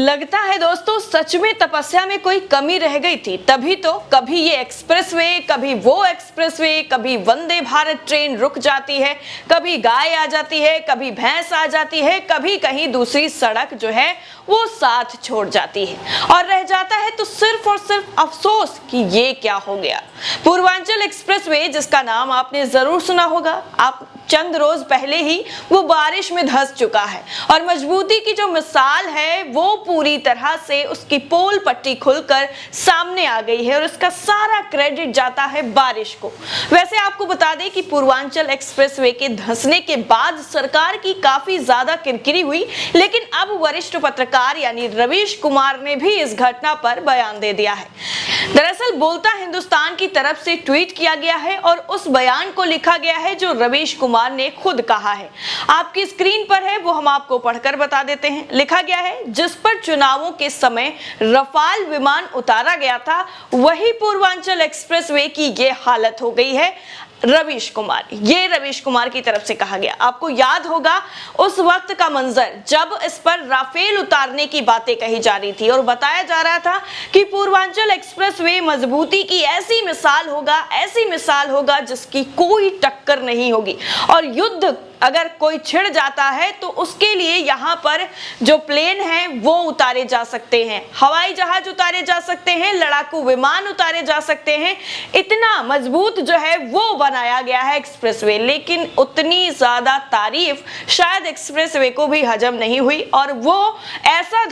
लगता है दोस्तों सच में तपस्या में कोई कमी रह गई थी, तभी तो कभी ये एक्सप्रेसवे, कभी वो एक्सप्रेसवे, कभी वंदे भारत ट्रेन रुक जाती है, कभी गाय आ जाती है, कभी भैंस आ जाती है, कभी कहीं दूसरी सड़क जो है वो साथ छोड़ जाती है और रह जाता है तो सिर्फ और सिर्फ अफसोस कि ये क्या हो गया। पूर्वांचल एक्सप्रेसवे, जिसका नाम आपने जरूर सुना होगा, आप चंद रोज पहले ही वो बारिश में धंस चुका है और मजबूती की जो मिसाल है वो पूरी तरह से उसकी पोल पट्टी खुलकर सामने आ गई है और उसका सारा क्रेडिट जाता है बारिश को। वैसे आपको बता दें कि पूर्वांचल एक्सप्रेसवे के धंसने के बाद सरकार की काफी ज्यादा किरकिरी हुई, लेकिन अब वरिष्ठ पत्रकार यानी रवीश कुमार ने भी इस घटना पर बयान दे दिया है। दरअसल बोलता हिंदुस्तान की तरफ से ट्वीट किया गया है और उस बयान को लिखा गया है जो रवीश कुमार ने खुद कहा है। आपकी स्क्रीन पर है, वो हम आपको पढ़कर बता देते हैं। लिखा गया है, जिस पर चुनावों के समय रफाल विमान उतारा गया था वही पूर्वांचल एक्सप्रेसवे की ये हालत हो गई है। रवीश कुमार, ये रवीश कुमार की तरफ से कहा गया। आपको याद होगा उस वक्त का मंजर जब इस पर राफेल उतारने की बातें कही जा रही थी और बताया जा रहा था कि पूर्वांचल एक्सप्रेसवे मजबूती की ऐसी मिसाल होगा जिसकी कोई टक्कर नहीं होगी और युद्ध अगर कोई छिड़ जाता है तो उसके लिए यहाँ पर जो प्लेन है वो उतारे जा सकते हैं, हवाई जहाज उतारे जा सकते हैं, लड़ाकू विमान उतारे जा सकते हैं। इतना मजबूत जो है वो बनाया गया है एक्सप्रेसवे, लेकिन उतनी ज्यादा तारीफ शायद एक्सप्रेसवे को भी हजम नहीं हुई और वो ऐसा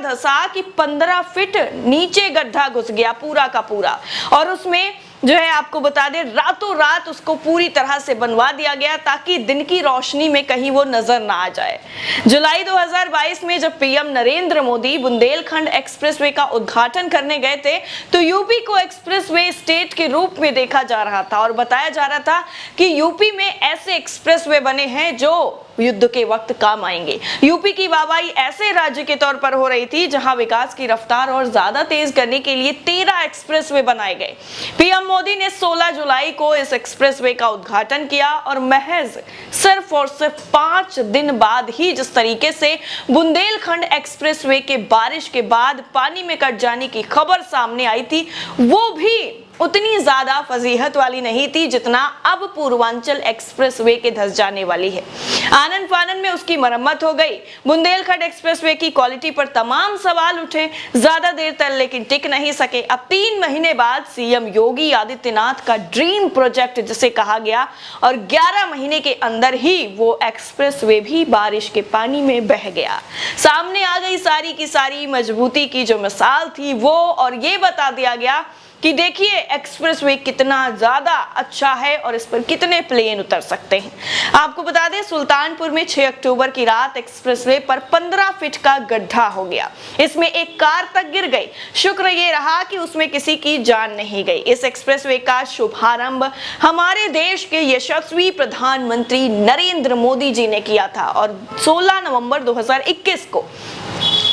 धसा कि 15 फीट नीचे गड्ढा घुस गया पूरा का पूरा और उसमें जो है आपको बता दें रातों रात उसको पूरी तरह से बनवा दिया गया ताकि दिन की रोशनी में कहीं वो नजर ना आ जाए। जुलाई 2022 में जब पीएम नरेंद्र मोदी बुंदेलखंड एक्सप्रेसवे का उद्घाटन करने गए थे तो यूपी को एक्सप्रेसवे स्टेट के रूप में देखा जा रहा था और बताया जा रहा था कि यूपी में ऐसे एक्सप्रेसवे बने हैं जो युद्ध के वक्त काम आएंगे। यूपी की वाहवाही ऐसे राज्य के तौर पर हो रही थी जहां विकास की रफ्तार और ज्यादा तेज करने के लिए 13 एक्सप्रेसवे बनाए गए। पीएम मोदी ने 16 जुलाई को इस एक्सप्रेसवे का उद्घाटन किया और महज सिर्फ और सिर्फ 5 दिन बाद ही जिस तरीके से बुंदेलखंड एक्सप्रेसवे के बारिश के बाद पानी में कट जाने की खबर सामने आई थी वो भी उतनी ज्यादा फजीहत वाली नहीं थी जितना अब पूर्वांचल एक्सप्रेसवे के धंस जाने वाली है। आनन फानन में उसकी मरम्मत हो गई। बुंदेलखंड एक्सप्रेसवे की क्वालिटी पर तमाम सवाल उठे, ज्यादा देर तक लेकिन टिक नहीं सके। अब 3 महीने बाद सीएम योगी आदित्यनाथ का ड्रीम प्रोजेक्ट जिसे कहा गया और 11 महीने के अंदर ही वो एक्सप्रेसवे भी बारिश के पानी में बह गया। सामने आ गई सारी की सारी मजबूती की जो मिसाल थी वो, और ये बता दिया गया कि देखिए एक्सप्रेसवे कितना ज्यादा अच्छा है और इस पर कितने प्लेन उतर सकते हैं। आपको बता दें सुल्तानपुर में 6 अक्टूबर की रात एक्सप्रेसवे पर 15 फीट का गड्ढा हो गया। इसमें एक कार तक गिर गई। शुक्र ये रहा कि उसमें किसी की जान नहीं गई। इस एक्सप्रेसवे का शुभारंभ हमारे देश के यशस्वी प्रधानमंत्री नरेंद्र मोदी जी ने किया था और 16 नवंबर 2021 को।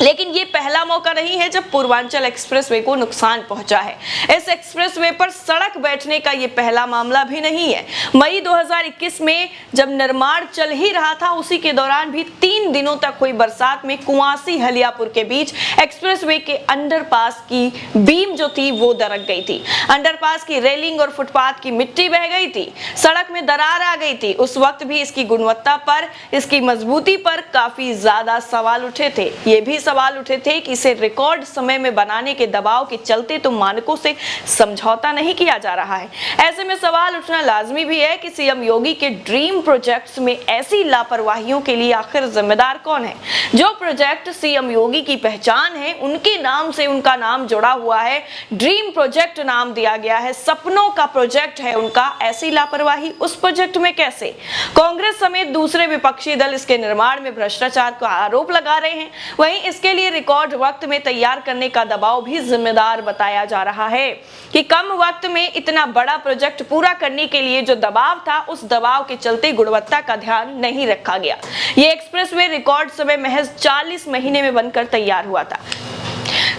लेकिन ये पहला मौका नहीं है जब पूर्वांचल एक्सप्रेसवे को नुकसान पहुंचा है। इस एक्सप्रेसवे पर सड़क बैठने का ये पहला मामला भी नहीं है। मई 2021 में जब निर्माण चल ही रहा था उसी के दौरान भी 3 दिनों तक हुई बरसात में कुआसी हलियापुर के बीच एक्सप्रेसवे के अंडरपास की बीम जो थी वो दरक गई थी। अंडरपास की रेलिंग और फुटपाथ की मिट्टी बह गई थी, सड़क में दरार आ गई थी। उस वक्त भी इसकी गुणवत्ता पर, इसकी मजबूती पर काफी ज्यादा सवाल उठे थे। ये भी सवाल उठे थे कि इसे रिकॉर्ड समय में बनाने के दबाव के चलते तो मानकों से समझौता नहीं किया जा रहा है। ऐसे में सवाल उठना लाजमी भी है कि सीएम योगी के ड्रीम प्रोजेक्ट्स में ऐसी लापरवाहियों के लिए आखिर जिम्मेदार कौन है? जो प्रोजेक्ट सीएम योगी की पहचान है, उनके नाम से उनका नाम जुड़ा हुआ है, ड्रीम प्रोजेक्ट नाम दिया गया है, सपनों का प्रोजेक्ट है उनका, ऐसी लापरवाही उस प्रोजेक्ट में कैसे? कांग्रेस समेत दूसरे विपक्षी दल इसके निर्माण में भ्रष्टाचार का आरोप लगा रहे हैं। वहीं इसके लिए रिकॉर्ड वक्त में तैयार करने का दबाव भी जिम्मेदार बताया जा रहा है कि कम वक्त में इतना बड़ा प्रोजेक्ट पूरा करने के लिए जो दबाव था उस दबाव के चलते गुणवत्ता का ध्यान नहीं रखा गया। ये एक्सप्रेसवे रिकॉर्ड समय महज 40 महीने में बनकर तैयार हुआ था।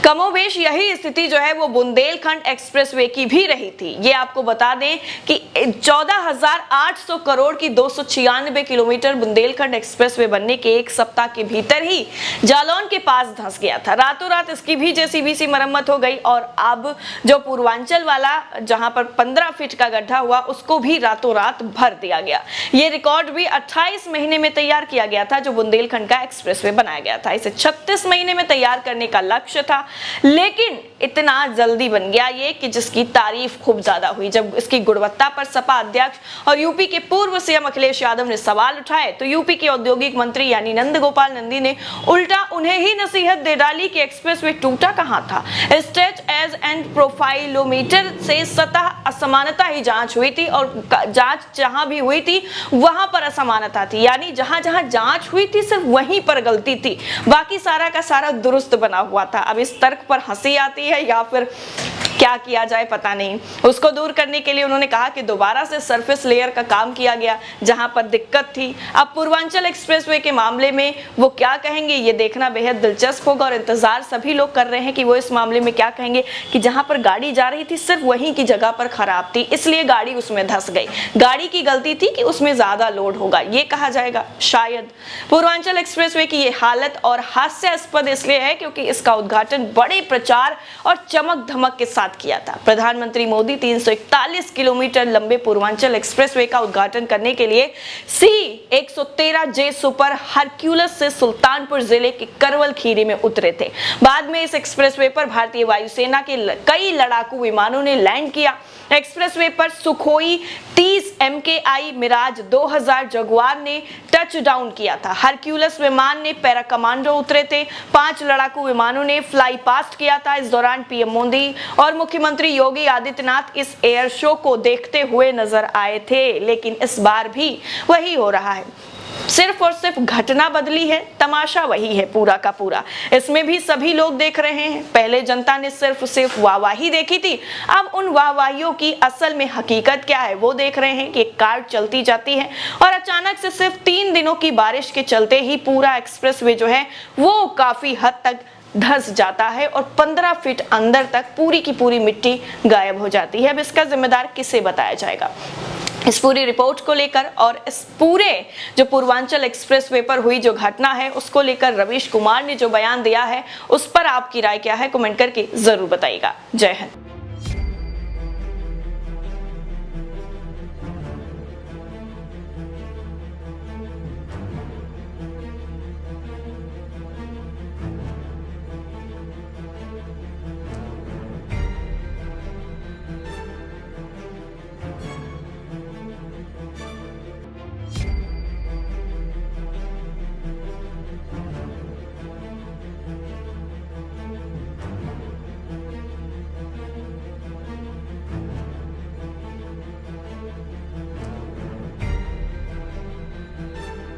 कमोबेश यही स्थिति जो है वो बुंदेलखंड एक्सप्रेसवे की भी रही थी। ये आपको बता दें कि 14,800 करोड़ की 296 किलोमीटर बुंदेलखंड एक्सप्रेसवे बनने के एक सप्ताह के भीतर ही जालौन के पास धंस गया था। रातों रात इसकी भी जेसीबी मरम्मत हो गई और अब जो पूर्वांचल वाला जहां पर 15 फीट का गड्ढा हुआ उसको भी रातों रात भर दिया गया। ये रिकॉर्ड भी 28 महीने में तैयार किया गया था जो बुंदेलखंड का एक्सप्रेसवे बनाया गया था। इसे 36 महीने में तैयार करने का लक्ष्य था, लेकिन इतना जल्दी बन गया ये कि जिसकी तारीफ खूब ज्यादा हुई। जब इसकी गुणवत्ता पर सपा अध्यक्ष और यूपी के पूर्व सीएम अखिलेश यादव ने सवाल उठाए तो यूपी के औद्योगिक मंत्री यानी नंद गोपाल नंदी ने उल्टा उन्हें ही नसीहत दे डाली कि एक्सप्रेसवे टूटा कहां था। स्ट्रेच एज एंड प्रोफाइलोमीटर से सतह असमानता ही जांच हुई थी और जांच जहां भी हुई थी वहां पर असमानता थी, यानी जहां जहां जांच हुई थी सिर्फ वहीं पर गलती थी, बाकी सारा का सारा दुरुस्त बना हुआ था। अब इस तर्क पर हंसी आती है या फिर क्या किया जाए पता नहीं। उसको दूर करने के लिए उन्होंने कहा कि दोबारा से सरफेस लेयर का काम किया गया जहां पर दिक्कत थी। अब पूर्वांचल एक्सप्रेसवे के मामले में वो क्या कहेंगे ये देखना बेहद दिलचस्प होगा और इंतजार सभी लोग कर रहे हैं कि वो इस मामले में क्या कहेंगे कि जहां पर गाड़ी जा रही थी सिर्फ वहीं की जगह पर खराब थी, इसलिए गाड़ी उसमें धंस गई। गाड़ी की गलती थी कि उसमें ज्यादा लोड होगा, ये कहा जाएगा शायद। पूर्वांचल एक्सप्रेसवे की ये हालत और हास्यास्पद इसलिए है क्योंकि इसका उद्घाटन बड़े प्रचार और चमक धमक के साथ किया था। प्रधानमंत्री मोदी 341 किलोमीटर लंबे पूर्वांचल एक्सप्रेसवे का उद्घाटन करने के लिए C-113J सुपर हरक्यूलस से सुल्तानपुर जिले के करवल खीरी में उतरे थे। बाद में इस एक्सप्रेसवे पर भारतीय वायुसेना के कई लड़ाकू विमानों ने लैंड किया। एक्सप्रेसवे पर सुखोई 30 MKI मिराज 2000 जगुआर ने टच डाउन किया था। हरक्यूलस विमान ने पैरा कमांडो उतरे थे। 5 लड़ाकू विमानों ने फ्लाई पास्ट किया था। इस दौरान पीएम मोदी और मुख्यमंत्री योगी आदित्यनाथ इस एयर शो को देखते हुए नजर आए थे, लेकिन इस बार भी वही हो रहा है। सिर्फ और सिर्फ घटना बदली है, तमाशा वही है पूरा का पूरा। इसमें भी सभी लोग देख रहे हैं। पहले जनता ने सिर्फ वाहवाही देखी थी, अब उन वाहवाहियों की असल में हकीकत क्या है वो देख रहे हैं कि एक कार चलती जाती है और अचानक से सिर्फ 3 दिनों की बारिश के चलते ही पूरा एक्सप्रेसवे जो है वो काफी हद तक धंस जाता है और 15 फीट अंदर तक पूरी की पूरी मिट्टी गायब हो जाती है। अब इसका जिम्मेदार किसे बताया जाएगा? इस पूरी रिपोर्ट को लेकर और इस पूरे जो पूर्वांचल एक्सप्रेसवे पर हुई जो घटना है उसको लेकर रवीश कुमार ने जो बयान दिया है उस पर आपकी राय क्या है, कमेंट करके जरूर बताइएगा। जय हिंद।